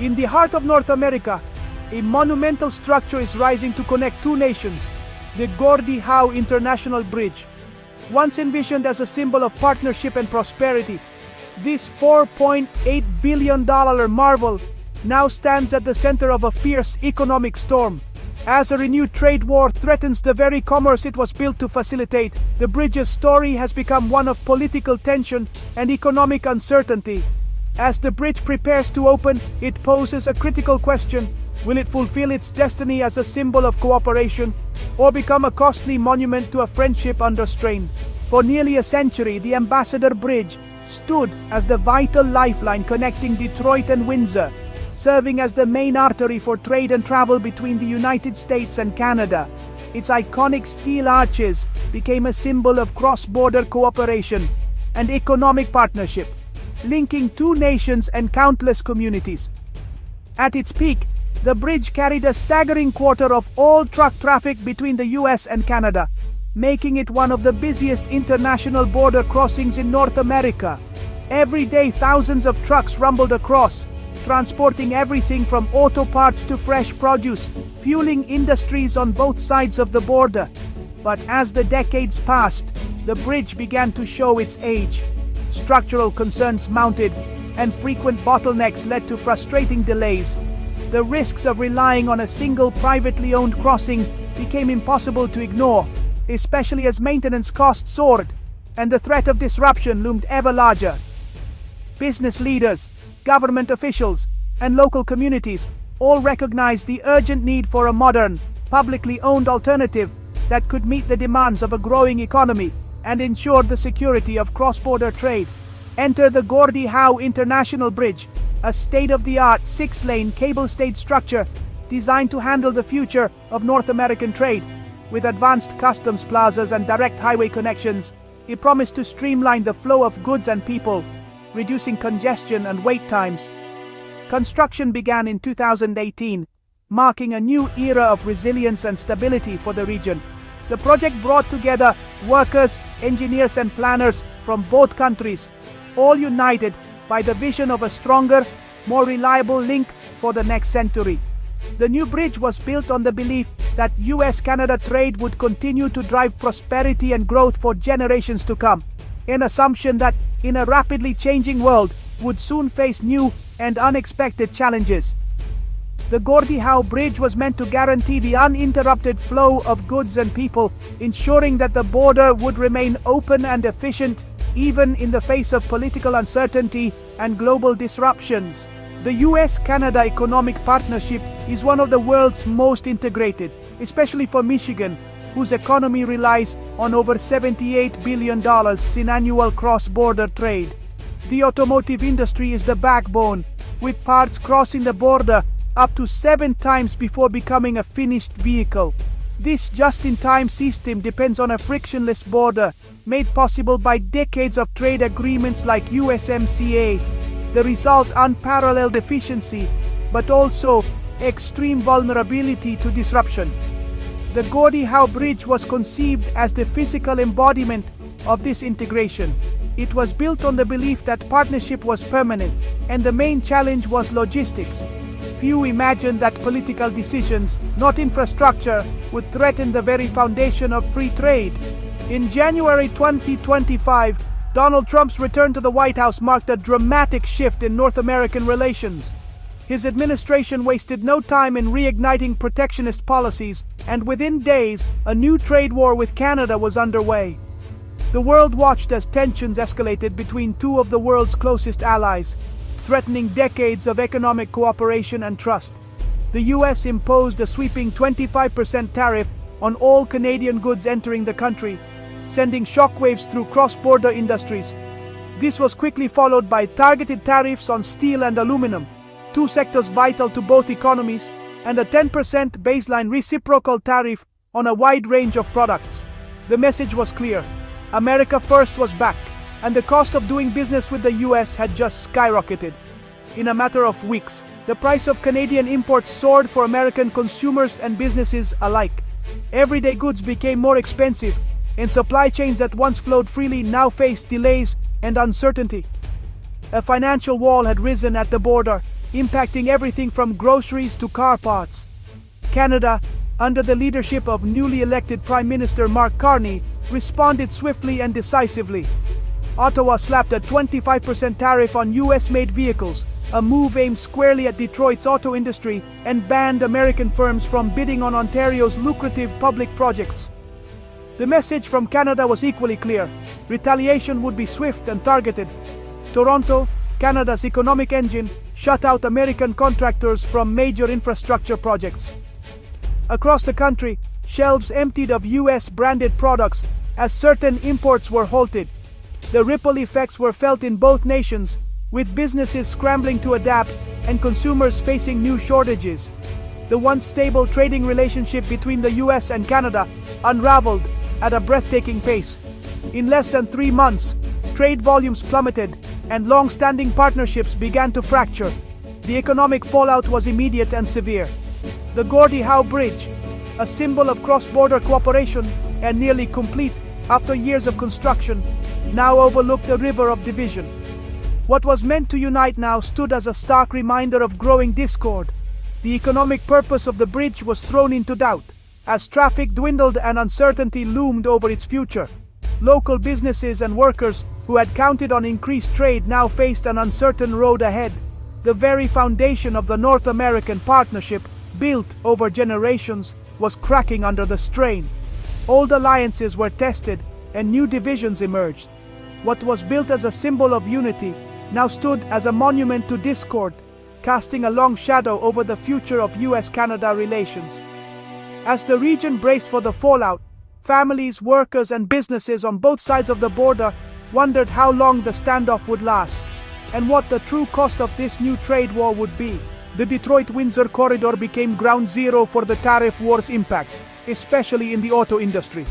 In the heart of North America, a monumental structure is rising to connect two nations, the Gordie Howe International Bridge. Once envisioned as a symbol of partnership and prosperity, this $4.8 billion marvel now stands at the center of a fierce economic storm. As a renewed trade war threatens the very commerce it was built to facilitate, the bridge's story has become one of political tension and economic uncertainty. As the bridge prepares to open, it poses a critical question: will it fulfill its destiny as a symbol of cooperation, or become a costly monument to a friendship under strain? For nearly a century, the Ambassador Bridge stood as the vital lifeline connecting Detroit and Windsor, serving as the main artery for trade and travel between the United States and Canada. Its iconic steel arches became a symbol of cross-border cooperation and economic partnership, linking two nations and countless communities. At its peak, the bridge carried a staggering quarter of all truck traffic between the U.S. and Canada, making it one of the busiest international border crossings in North America. Every day, thousands of trucks rumbled across, transporting everything from auto parts to fresh produce, fueling industries on both sides of the border. But as the decades passed, the bridge began to show its age. Structural concerns mounted, and frequent bottlenecks led to frustrating delays. The risks of relying on a single privately owned crossing became impossible to ignore, especially as maintenance costs soared, and the threat of disruption loomed ever larger. Business leaders, government officials, and local communities all recognized the urgent need for a modern, publicly owned alternative that could meet the demands of a growing economy and ensure the security of cross-border trade. Enter the Gordie Howe International Bridge, a state-of-the-art 6-lane cable-stayed structure designed to handle the future of North American trade. With advanced customs plazas and direct highway connections, it promised to streamline the flow of goods and people, reducing congestion and wait times. Construction began in 2018, marking a new era of resilience and stability for the region. The project brought together workers, engineers, and planners from both countries, all united by the vision of a stronger, more reliable link for the next century. The new bridge was built on the belief that U.S. Canada trade would continue to drive prosperity and growth for generations to come, an assumption that, in a rapidly changing world, would soon face new and unexpected challenges. The Gordie Howe Bridge was meant to guarantee the uninterrupted flow of goods and people, ensuring that the border would remain open and efficient even in the face of political uncertainty and global disruptions. The U.S.-Canada economic partnership is one of the world's most integrated, especially for Michigan, whose economy relies on over $78 billion in annual cross-border trade. The automotive industry is the backbone, with parts crossing the border up to 7 times before becoming a finished vehicle. This just-in-time system depends on a frictionless border, made possible by decades of trade agreements like USMCA. The result, unparalleled efficiency, but also extreme vulnerability to disruption. The Gordie Howe Bridge was conceived as the physical embodiment of this integration. It was built on the belief that partnership was permanent, and the main challenge was logistics. Few imagined that political decisions, not infrastructure, would threaten the very foundation of free trade. In January 2025, Donald Trump's return to the White House marked a dramatic shift in North American relations. His administration wasted no time in reigniting protectionist policies, and within days, a new trade war with Canada was underway. The world watched as tensions escalated between two of the world's closest allies, threatening decades of economic cooperation and trust. The U.S. imposed a sweeping 25% tariff on all Canadian goods entering the country, sending shockwaves through cross-border industries. This was quickly followed by targeted tariffs on steel and aluminum, two sectors vital to both economies, and a 10% baseline reciprocal tariff on a wide range of products. The message was clear: America First was back, and the cost of doing business with the U.S. had just skyrocketed. In a matter of weeks, the price of Canadian imports soared for American consumers and businesses alike. Everyday goods became more expensive, and supply chains that once flowed freely now faced delays and uncertainty. A financial wall had risen at the border, impacting everything from groceries to car parts. Canada, under the leadership of newly elected Prime Minister Mark Carney, responded swiftly and decisively. Ottawa slapped a 25% tariff on U.S.-made vehicles, a move aimed squarely at Detroit's auto industry, and banned American firms from bidding on Ontario's lucrative public projects. The message from Canada was equally clear. Retaliation would be swift and targeted. Toronto, Canada's economic engine, shut out American contractors from major infrastructure projects. Across the country, shelves emptied of U.S.-branded products as certain imports were halted. The ripple effects were felt in both nations, with businesses scrambling to adapt and consumers facing new shortages. The once stable trading relationship between the U.S. and Canada unraveled at a breathtaking pace. In less than 3 months, trade volumes plummeted and long-standing partnerships began to fracture. The economic fallout was immediate and severe. The Gordie Howe Bridge, a symbol of cross-border cooperation and nearly complete after years of construction, now overlooked a river of division. What was meant to unite now stood as a stark reminder of growing discord. The economic purpose of the bridge was thrown into doubt, as traffic dwindled and uncertainty loomed over its future. Local businesses and workers who had counted on increased trade now faced an uncertain road ahead. The very foundation of the North American partnership, built over generations, was cracking under the strain. Old alliances were tested and new divisions emerged. What was built as a symbol of unity now stood as a monument to discord, casting a long shadow over the future of U.S. Canada relations. As the region braced for the fallout, families, workers, and businesses on both sides of the border wondered how long the standoff would last, and what the true cost of this new trade war would be. The Detroit-Windsor corridor became ground zero for the tariff war's impact, especially in the auto industry.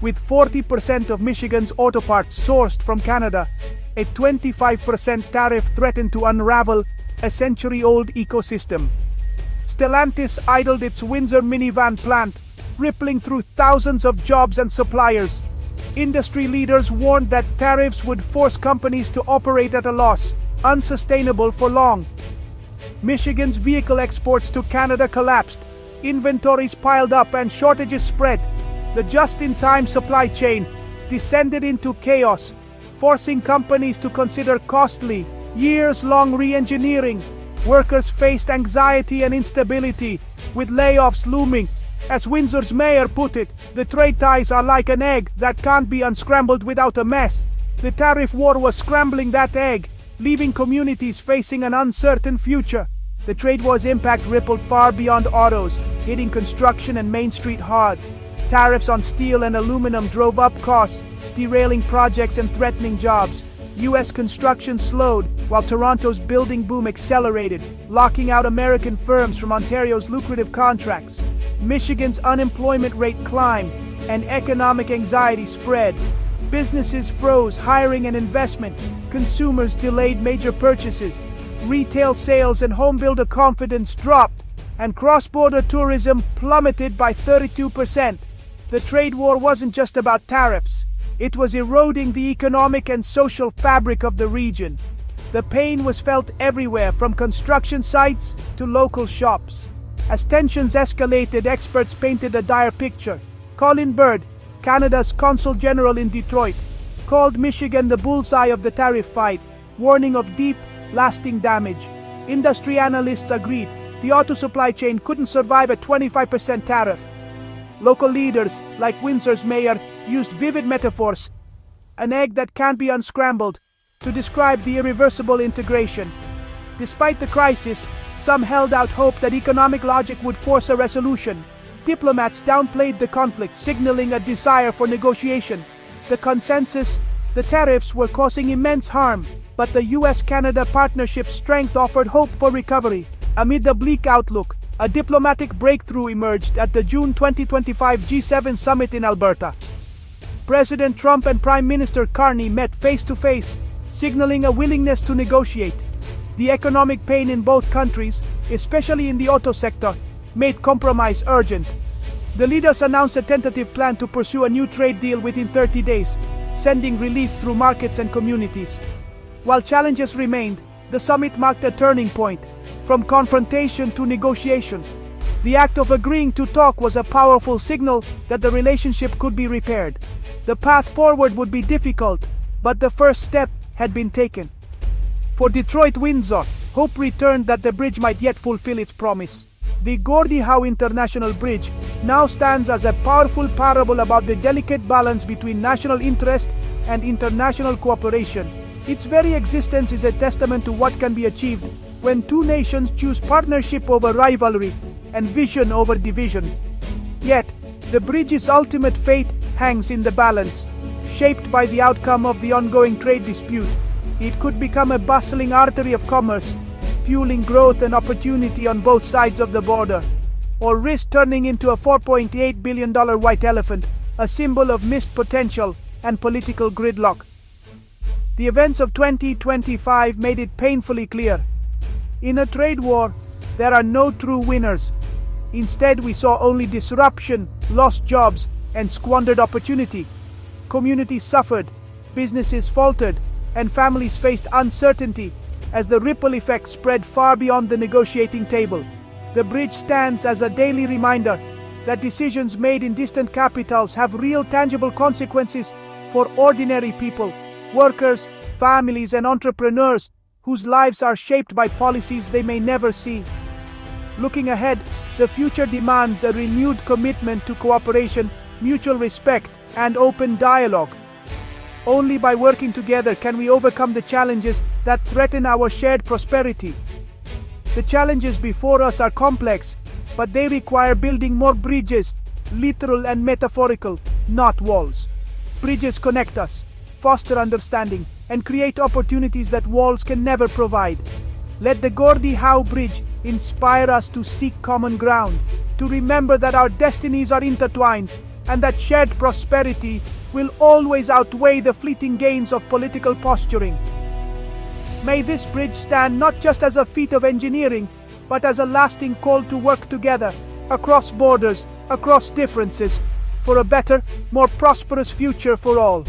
With 40% of Michigan's auto parts sourced from Canada, a 25% tariff threatened to unravel a century-old ecosystem. Stellantis idled its Windsor minivan plant, rippling through thousands of jobs and suppliers. Industry leaders warned that tariffs would force companies to operate at a loss, unsustainable for long. Michigan's vehicle exports to Canada collapsed, inventories piled up and shortages spread. The just-in-time supply chain descended into chaos, forcing companies to consider costly, years-long re-engineering. Workers faced anxiety and instability, with layoffs looming. As Windsor's mayor put it, the trade ties are like an egg that can't be unscrambled without a mess. The tariff war was scrambling that egg, leaving communities facing an uncertain future. The trade war's impact rippled far beyond autos, hitting construction and Main Street hard. Tariffs on steel and aluminum drove up costs, derailing projects and threatening jobs. U.S. construction slowed, while Toronto's building boom accelerated, locking out American firms from Ontario's lucrative contracts. Michigan's unemployment rate climbed, and economic anxiety spread. Businesses froze hiring and investment. Consumers delayed major purchases. Retail sales and home builder confidence dropped, and cross-border tourism plummeted by 32%. The trade war wasn't just about tariffs. It was eroding the economic and social fabric of the region. The pain was felt everywhere, from construction sites to local shops. As tensions escalated, experts painted a dire picture. Colin Bird, Canada's Consul General in Detroit, called Michigan the bullseye of the tariff fight, warning of deep, lasting damage. Industry analysts agreed the auto supply chain couldn't survive a 25% tariff. Local leaders, like Windsor's mayor, used vivid metaphors, an egg that can't be unscrambled, to describe the irreversible integration. Despite the crisis, some held out hope that economic logic would force a resolution. Diplomats downplayed the conflict, signaling a desire for negotiation. The consensus: the tariffs were causing immense harm, but the U.S.-Canada partnership's strength offered hope for recovery. Amid the bleak outlook, a diplomatic breakthrough emerged at the June 2025 G7 summit in Alberta. President Trump and Prime Minister Carney met face-to-face, signaling a willingness to negotiate. The economic pain in both countries, especially in the auto sector, made compromise urgent. The leaders announced a tentative plan to pursue a new trade deal within 30 days, sending relief through markets and communities. While challenges remained, the summit marked a turning point. from confrontation to negotiation. The act of agreeing to talk was a powerful signal that the relationship could be repaired. The path forward would be difficult, but the first step had been taken. For Detroit-Windsor, hope returned that the bridge might yet fulfill its promise. The Gordie Howe International Bridge now stands as a powerful parable about the delicate balance between national interest and international cooperation. Its very existence is a testament to what can be achieved when two nations choose partnership over rivalry and vision over division. Yet, the bridge's ultimate fate hangs in the balance, shaped by the outcome of the ongoing trade dispute. It could become a bustling artery of commerce, fueling growth and opportunity on both sides of the border, or risk turning into a $4.8 billion white elephant, a symbol of missed potential and political gridlock. The events of 2025 made it painfully clear. In a trade war, there are no true winners. Instead, we saw only disruption, lost jobs, and squandered opportunity. Communities suffered, businesses faltered, and families faced uncertainty as the ripple effect spread far beyond the negotiating table. The bridge stands as a daily reminder that decisions made in distant capitals have real tangible consequences for ordinary people, workers, families, and entrepreneurs whose lives are shaped by policies they may never see. Looking ahead, the future demands a renewed commitment to cooperation, mutual respect, and open dialogue. Only by working together can we overcome the challenges that threaten our shared prosperity. The challenges before us are complex, but they require building more bridges, literal and metaphorical, not walls. Bridges connect us, foster understanding, and create opportunities that walls can never provide. Let the Gordie Howe Bridge inspire us to seek common ground, to remember that our destinies are intertwined, and that shared prosperity will always outweigh the fleeting gains of political posturing. May this bridge stand not just as a feat of engineering, but as a lasting call to work together, across borders, across differences, for a better, more prosperous future for all.